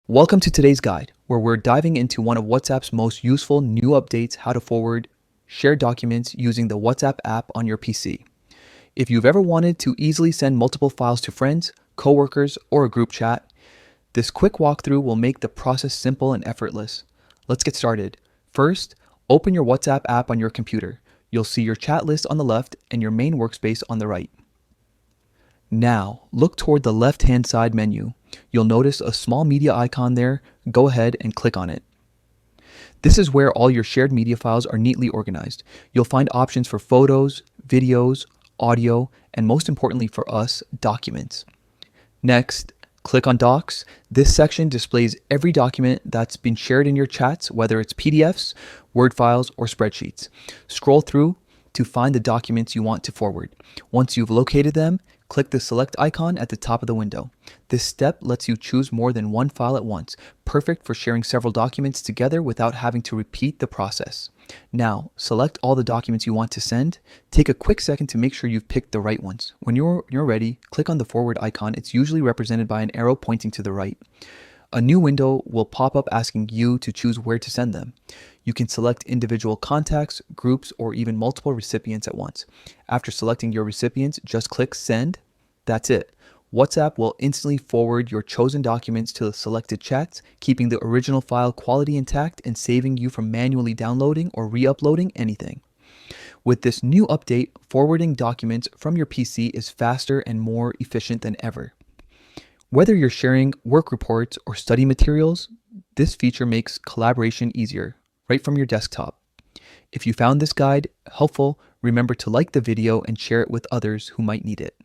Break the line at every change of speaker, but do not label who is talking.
Welcome to today's guide, where we're diving into one of WhatsApp's most useful new updates: how to forward shared documents using the WhatsApp app on your PC. If you've ever wanted to easily send multiple files to friends, coworkers, or a group chat, this quick walkthrough will make the process simple and effortless. Let's get started. First, open your WhatsApp app on your computer. You'll see your chat list on the left and your main workspace on the right. Now, look toward the left-hand side menu. You'll notice a small media icon there. Go ahead and click on it. This is where all your shared media files are neatly organized. You'll find options for photos, videos, audio, and most importantly for us, documents. Next, click on Docs. This section displays every document that's been shared in your chats, whether it's PDFs, Word files, or spreadsheets. Scroll through to find the documents you want to forward. Once you've located them, click the select icon at the top of the window. This step lets you choose more than one file at once, perfect for sharing several documents together without having to repeat the process. Now, select all the documents you want to send. Take a quick second to make sure you've picked the right ones. When you're ready, click on the forward icon. It's usually represented by an arrow pointing to the right. A new window will pop up asking you to choose where to send them. You can select individual contacts, groups, or even multiple recipients at once. After selecting your recipients, just click Send. That's it. WhatsApp will instantly forward your chosen documents to the selected chats, keeping the original file quality intact and saving you from manually downloading or re-uploading anything. With this new update, forwarding documents from your PC is faster and more efficient than ever. Whether you're sharing work reports or study materials, this feature makes collaboration easier, right from your desktop. If you found this guide helpful, remember to like the video and share it with others who might need it.